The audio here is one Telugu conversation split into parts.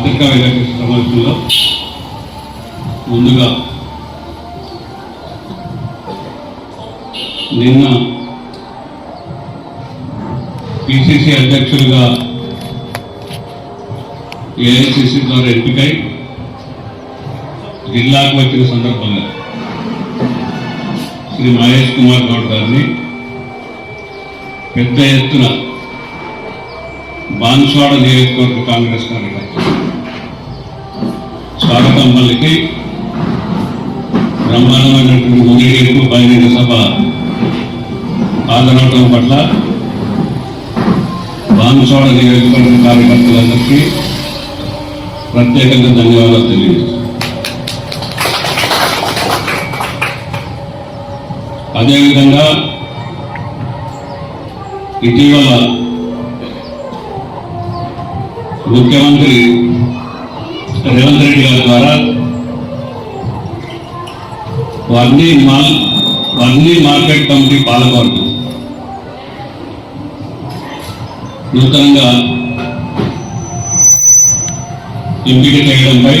పత్రికా విలేకరుల సమావేశంలో ముందుగా నిన్న పిసిసి అధ్యక్షులుగా ఏఐసిసి ద్వారా ఎంపికై జిల్లాకు వచ్చిన సందర్భంగా శ్రీ మహేష్ కుమార్ గౌడ్ గారిని పెద్ద ఎత్తున బాన్స్వాడ నియోజకవర్గ కాంగ్రెస్ కార్యకర్తలు స్వాగతం పల్లికి బ్రహ్మాండమైనటువంటి ముగిరేపు బహిరంగ సభ హాజరవడం పట్ల బాన్స్వాడ నియోజకవర్గ కార్యకర్తలందరికీ ప్రత్యేకంగా ధన్యవాదాలు తెలియజేస్తున్నాను. అదేవిధంగా ఇటీవల ముఖ్యమంత్రి రేవంత్ రెడ్డి గారి ద్వారా వర్ణి మార్కెట్ కమిటీ పాలకవర్గం నూతనంగా ఎంపిక చేయడంపై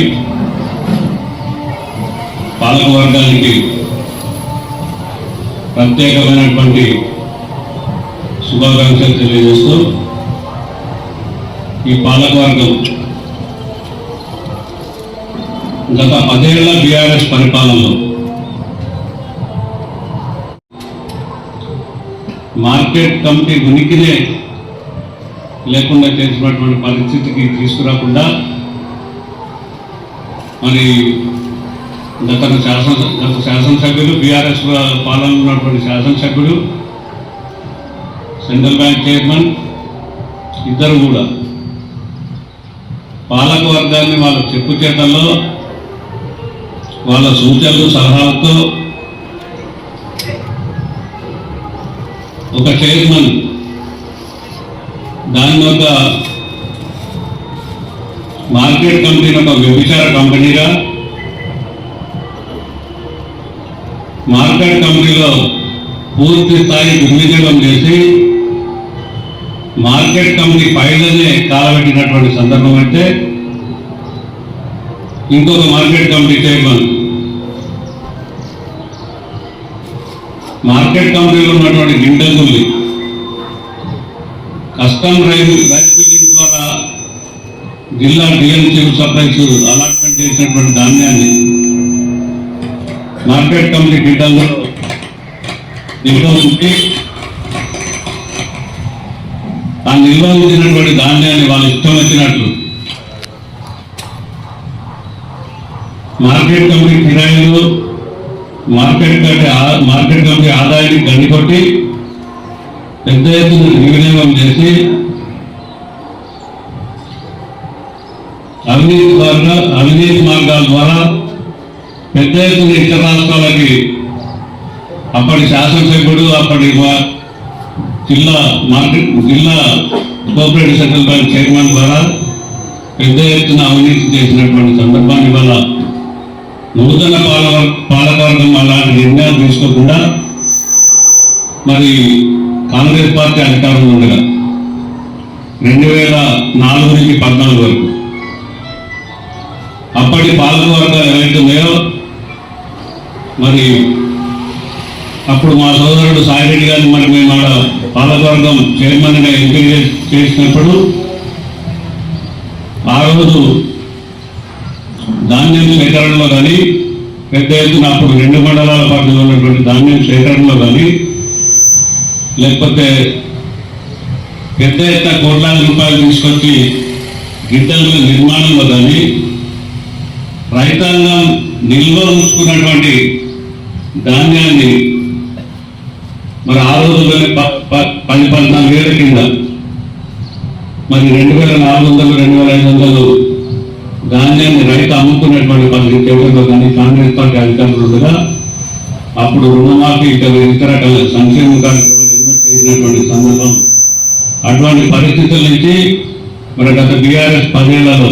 పాలకవర్గానికి ప్రత్యేకమైనటువంటి శుభాకాంక్షలు తెలియజేస్తూ ఈ పాలకవర్గం గత 10 ఏళ్ల బీఆర్ఎస్ పరిపాలనలో మార్కెట్ కమిటీ ఉనికినే లేకుండా చేసినటువంటి పరిస్థితికి తీసుకురాకుండా మరి గత శాసనసభ్యులు బీఆర్ఎస్ పాలన ఉన్నటువంటి శాసనసభ్యులు సెంట్రల్ బ్యాంక్ చైర్మన్ ఇద్దరు కూడా పాలకవర్గాన్ని వాళ్ళ చెప్పు చేతల్లో వాళ్ళ సూచనలు సలహాలతో ఒక చైర్మన్ దాన్ని ఒక మార్కెట్ కంపెనీని ఒక వ్యభిచార కంపెనీగా మార్కెట్ కంపెనీలో పూర్తి స్థాయి దుర్వినియోగం చేసి మార్కెట్ కంపెనీ ఫైళ్ళనే కాలబెట్టినటువంటి సందర్భం అంటే ఇంకొక మార్కెట్ కమిటీ చైర్మన్ మార్కెట్ కమిటీలో ఉన్నటువంటి గింటల్ని కస్టమ్ రైస్ బిల్డింగ్ ద్వారా జిల్లా డిఎం సివిల్ సప్లైస్ అలాట్మెంట్ చేసినటువంటి ధాన్యాన్ని మార్కెట్ కమిటీ గింటల్లో నిల్వ ఉంచి ఆ నిల్వ ఉంచినటువంటి ధాన్యాన్ని వాళ్ళు ఇష్టం వచ్చినట్లు మార్కెట్ కమిటీ కిరాయిలు మార్కెట్ కమిటీ ఆదాయాన్ని గండికొట్టి పెద్ద ఎత్తున దుర్వినియోగం చేసి అవినీతి మార్గాల ద్వారా పెద్ద ఎత్తున ఇతర రాష్ట్రాలకి అప్పటి శాసనసభ్యుడు అప్పటి జిల్లా కోఆపరేటివ్ సెంట్రల్ బ్యాంక్ చైర్మన్ ద్వారా పెద్ద ఎత్తున అవినీతి చేసినటువంటి సందర్భాన్ని వల్ల నూతన పాలకవర్గం అలాంటి నిర్ణయాలు తీసుకోకుండా మరి కాంగ్రెస్ పార్టీ అధికారంలో ఉండగా 2004 నుంచి 14 వరకు అప్పటి పాలకవర్గాలు ఏవైతే ఉన్నాయో మరి అప్పుడు మా సోదరుడు సాయిరెడ్డి గారిని మరి మేము ఆడ పాలకవర్గం చైర్మన్గా ఎంపిక చేసినప్పుడు ఆ రోజు ధాన్యం సేకరణలో కానీ పెద్ద ఎత్తున అప్పుడు 2 మండలాల పరిధిలో ఉన్నటువంటి ధాన్యం సేకరణలో కానీ లేకపోతే పెద్ద ఎత్తున కోట్లాది రూపాయలు తీసుకొచ్చి గిడ్డల నిర్మాణంలో కానీ రైతాంగం నిల్వ ఉంచుకున్నటువంటి ధాన్యాన్ని మరి ఆ రోజుల్లోనే 10-14 ఏళ్ల కింద మరి 2400-2500 ధాన్యాన్ని రైతు అమ్ముకున్నటువంటి పరిస్థితి ఎవరిలో కానీ కాంగ్రెస్ పార్టీ అధికారులు ఉండగా అప్పుడు రుణమాఫీ ఇతర రకాల సంక్షేమ కార్యక్రమాలు ఎన్నో చేసినటువంటి సందర్భం. అటువంటి పరిస్థితుల నుంచి మరి గత బీఆర్ఎస్ 10 ఏళ్లలో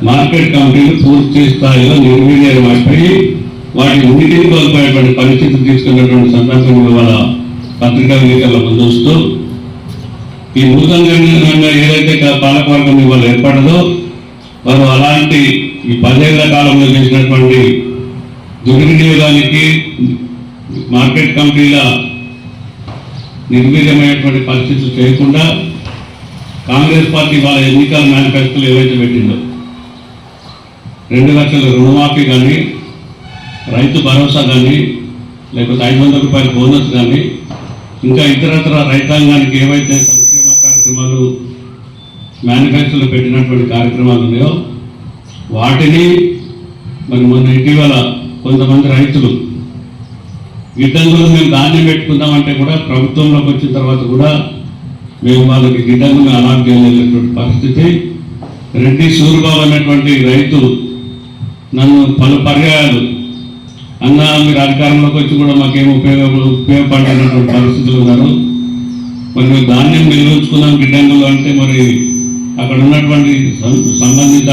మార్కెట్ కమిటీలు పూర్తి స్థాయిలో నిర్వీర్యం అయిపోయి వాటి ఉనికిని కోల్పోయేటువంటి పరిస్థితి తీసుకున్నటువంటి సందర్భంలో వాళ్ళ పత్రికా విలేకరుల ముందు వస్తూ ఈ నూతనంగా ఏదైతే పాలకవర్గం ఇవాళ ఏర్పడదో వారు అలాంటి ఈ 10 ఏళ్ల కాలంలో చేసినటువంటి దుర్వినియోగానికి మార్కెట్ కమిటీల నిర్వీర్యమైనటువంటి పరిస్థితులు చేయకుండా కాంగ్రెస్ పార్టీ వాళ్ళ ఎన్నికల మేనిఫెస్టోలు ఏవైతే పెట్టిందో 2 లక్షల రుణమాఫీ కానీ, రైతు భరోసా కానీ, లేకపోతే 500 రూపాయల బోనస్ కానీ, ఇంకా ఇతరత్ర రైతాంగానికి ఏవైతే సంక్షేమ కార్యక్రమాలు మేనిఫెస్టోలో పెట్టినటువంటి కార్యక్రమాలు ఉన్నాయో వాటిని మరి మొన్న ఇటీవల కొంతమంది రైతులు గిడ్డంగులు మేము ధాన్యం పెట్టుకుందామంటే కూడా ప్రభుత్వంలోకి వచ్చిన తర్వాత కూడా మేము వాళ్ళకి గిడ్డంగులు అలాట్ చేయలేనటువంటి పరిస్థితి. రెడ్డి సూరిబాబు అనేటువంటి రైతు నన్ను పలు పర్యాయాలు అన్నా మీరు అధికారంలోకి వచ్చి కూడా మాకేం ఉపయోగపడేటువంటి పరిస్థితులు ఉన్నారు, మరి మేము ధాన్యం నిల్వచుకున్నాం గిడ్డంగులు అంటే మరి అక్కడ ఉన్నటువంటి సంబంధిత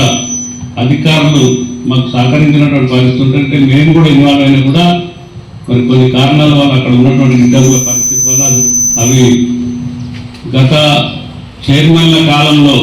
అధికారులు మాకు సహకరించినటువంటి పరిస్థితి ఉంటుంటే మేము కూడా ఇన్వాల్వ్ అయినా కూడా మరి కొన్ని కారణాల వల్ల అక్కడ ఉన్నటువంటి గిడ్డంగుల పరిస్థితి వల్ల అవి గత చైర్మన్ల కాలంలో